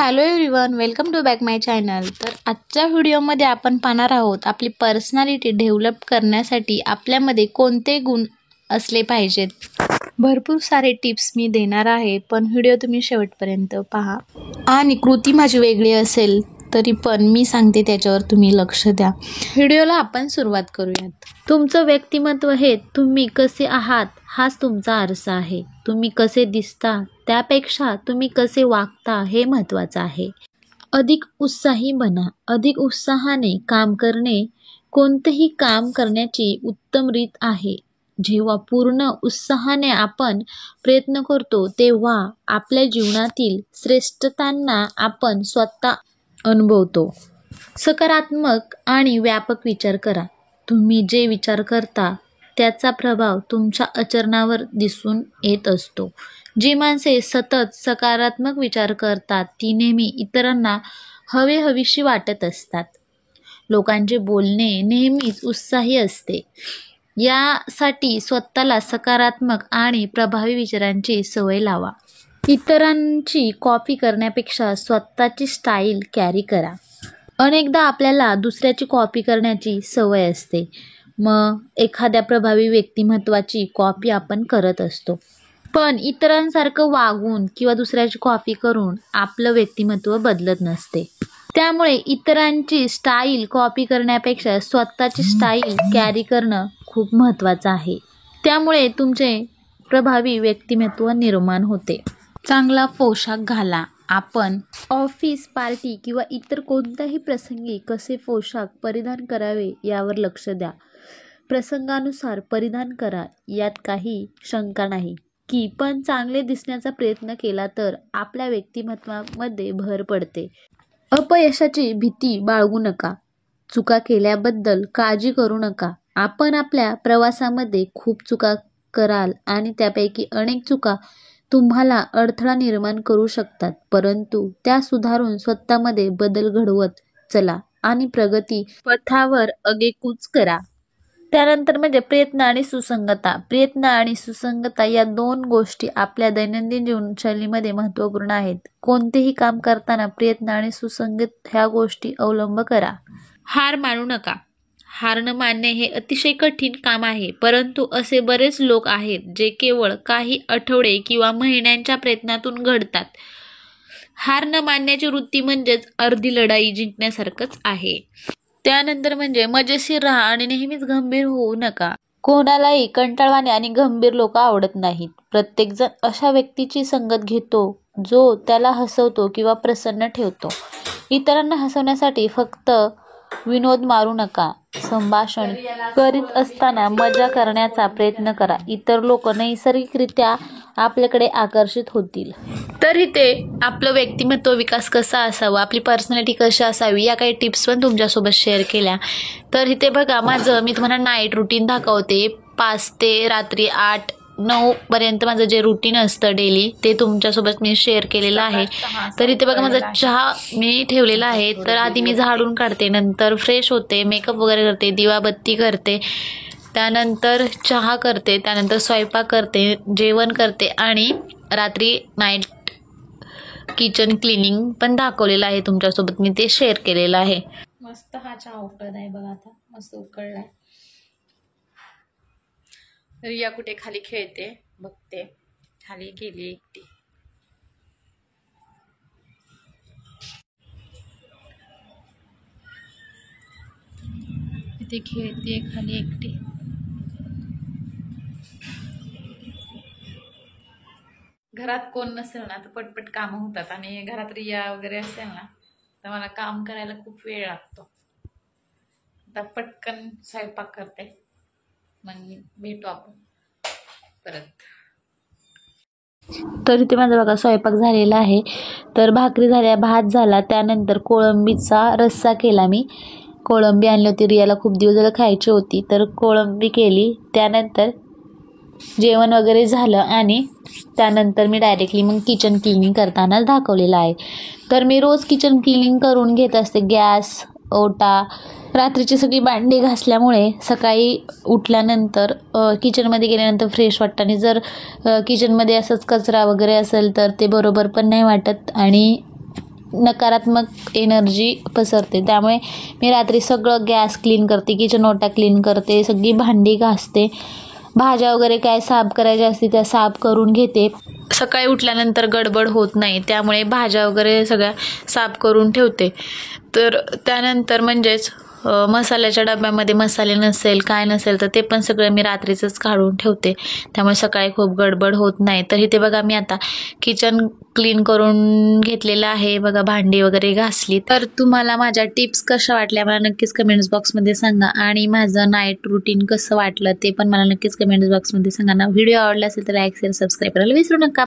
Hello everyone, welcome to back my channel. तर आजच्या व्हिडिओमध्ये आपण पाहणार आहोत आपली पर्सनॅलिटी डेव्हलप करण्यासाठी आपल्यामध्ये कोणते गुण असले पाहिजेत। भरपूर सारे टिप्स मी देणार आहे, पण व्हिडिओ तुम्ही शेवटपर्यंत पहा। आणि कृती माझी वेगळी असेल तरी पण मी सांगते त्याच्यावर तुम्ही लक्ष द्या। व्हिडिओला आपण सुरुवात करूयात। तुमचं व्यक्तिमत्व हे तुम्ही कसे आहात हाच तुमचा आरसा आहे। तुम्ही कसे दिसता त्यापेक्षा तुम्ही कसे वागता हे महत्त्वाचं आहे। अधिक उत्साही बना। अधिक उत्साहाने काम करणे कोणतेही काम करण्याची उत्तम रीत आहे। जेव्हा पूर्ण उत्साहाने आपण प्रयत्न करतो तेव्हा आपल्या जीवनातील श्रेष्ठतांना आपण स्वतः अनुभवतो। सकारात्मक आणि व्यापक विचार करा। तुम्ही जे विचार करता त्याचा प्रभाव तुमच्या आचरणावर दिसून येत असतो। जी माणसे सतत सकारात्मक विचार करतात ती नेहमी इतरांना हवीशी वाटत असतात। लोकांचे बोलणे नेहमीच उत्साही असते। यासाठी स्वतःला सकारात्मक आणि प्रभावी विचारांची सवय लावा। इतरांची कॉपी करण्यापेक्षा स्वतःची स्टाईल कॅरी करा। अनेकदा आपल्याला दुसऱ्याची कॉपी करण्याची सवय असते, मग एखाद्या प्रभावी व्यक्तिमत्वाची कॉपी आपण करत असतो। पण इतरांसारखं वागून किंवा दुसऱ्याची कॉपी करून आपलं व्यक्तिमत्व बदलत नसते। त्यामुळे इतरांची स्टाईल कॉपी करण्यापेक्षा स्वतःची स्टाईल कॅरी करणं खूप महत्त्वाचं आहे। त्यामुळे तुमचे प्रभावी व्यक्तिमत्व निर्माण होते। चांगला पोशाख घाला। आपण ऑफिस, पार्टी किंवा इतर कोणत्याही प्रसंगी कसे पोशाख परिधान करावे यावर लक्ष द्या। प्रसंगानुसार परिधान करा, यात काही शंका नाही की पण चांगले दिसण्याचा प्रयत्न केला तर आपल्या व्यक्तिमत्वामध्ये भर पडते। अपयशाची भीती बाळगू नका। चुका केल्याबद्दल काळजी करू नका। आपण आपल्या प्रवासामध्ये खूप चुका कराल आणि त्यापैकी अनेक चुका तुम्हाला अडथळा निर्माण करू शकतात, परंतु त्या सुधारून स्वतःमध्ये बदल घडवत चला आणि प्रगती पथावर आगेकूच करा। त्यानंतर म्हणजे प्रयत्न आणि सुसंगता। प्रयत्न आणि सुसंगता या दोन गोष्टी आपल्या दैनंदिन जीवनशैलीमध्ये महत्त्वपूर्ण आहेत। कोणतेही काम करताना प्रयत्न आणि सुसंगत ह्या गोष्टी अवलंब करा। हार मानू नका। हार न मानणे हे अतिशय कठीण काम आहे, परंतु असे बरेच लोक आहेत जे केवळ काही आठवडे किंवा महिन्यांच्या प्रयत्नातून घडतात। हार न मानण्याची वृत्ती म्हणजेच अर्धी लढाई जिंकण्यासारखंच आहे। त्यानंतर म्हणजे मजेशीर राहा आणि नेहमीच गंभीर होऊ नका। कोणालाही कंटाळवाणे आणि गंभीर लोक आवडत नाहीत। प्रत्येकजण अशा व्यक्तीची संगत घेतो जो त्याला हसवतो किंवा प्रसन्न ठेवतो। इतरांना हसवण्यासाठी फक्त विनोद मारू नका। संभाषण करीत असताना मजा करण्याचा प्रयत्न करा। इतर लोक नैसर्गिकरित्या आपल्याकडे आकर्षित होतील। तर इथे आपलं व्यक्तिमत्व विकास कसा असावा, आपली पर्सनॅलिटी कशी असावी या काही टिप्स पण तुमच्यासोबत शेअर केल्या। तर इथे बघा, मी तुम्हाला नाईट रुटीन दाखवते। 5 ते रात्री 8-9 पर्यंत माझं जे रुटीन असतं डेली ते तुमच्यासोबत मी शेअर केलेलं आहे। तर इथे बघा, माझा चहा मी ठेवलेला आहे। तर आधी मी झाडून काढते, नंतर फ्रेश होते, मेकअप वगैरे करते, दिवाबत्ती करते, त्यानंतर चहा करते, त्यानंतर स्वयंपाक करते, जेवण करते आणि रात्री नाईट किचन क्लिनिंग पण दाखवलेलं आहे तुमच्यासोबत, मी ते शेअर केलेलं आहे। मस्त हा चहा उकळत आहे बघा, आता मस्त उकळलाय। रिया कुठे खाली खेळते बघते, खाली गेली एकटी। इथे खेळते खाली एकटी। घरात कोण नसेल ना तर पटपट कामं होतात, आणि घरात रिया वगैरे असेल ना तर मला काम करायला खूप वेळ लागतो। आता पटकन स्वयंपाक करते, मग भेटू आपण परत। तर इथे माझा बघा स्वयंपाक झालेला आहे। तर भाकरी झाल्या, भात झाला, त्यानंतर कोळंबीचा रस्सा केला। मी कोळंबी आणली होती, रियाला खूप दिवस झालं खायची होती, तर कोळंबी केली। त्यानंतर जेवण वगैरे झालं आणि त्यानंतर मी डायरेक्टली मग किचन क्लिनिंग करताना दाखवलेलं आहे। तर मी रोज किचन क्लिनिंग करून घेत असते। गॅस, ओटा, रात्रीची सगळी भांडी घासल्यामुळे सकाळी उठल्यानंतर किचनमध्ये गेल्यानंतर फ्रेश वाटतं, आणि जर किचनमध्ये असंच कचरा वगैरे असेल तर ते बरोबर पण नाही वाटत आणि नकारात्मक एनर्जी पसरते. त्यामुळे मी रात्री सगळं गॅस क्लीन करते, किचन ओटा क्लीन करते, सगळी भांडी घासते, भाज्या वगैरे काय साफ करायच्या असते त्या साफ करून घेते. सकाळी उठल्यानंतर गडबड होत नाही, त्यामुळे भाज्या वगैरे सगळ्या साफ करून ठेवते. तर त्यानंतर म्हणजेच मसाल्याच्या डब्यामध्ये मसाले नसेल काय नसेल तर ते पण सगळं मी रात्रीचंच काढून ठेवते, त्यामुळे सकाळी खूप गडबड होत नाही. तर इथे बघा मी आता किचन क्लीन करून घेतलेलं आहे बघा, भांडी वगैरे घासली. तर तुम्हाला माझ्या टिप्स कशा वाटल्या मला नक्कीच कमेंट्स बॉक्समध्ये सांगा, आणि माझं नाईट रुटीन कसं वाटलं ते पण मला नक्कीच कमेंट्स बॉक्समध्ये सांगा ना. व्हिडिओ आवडला असेल तर लाईक शेअर सबस्क्राईब करायला विसरू नका.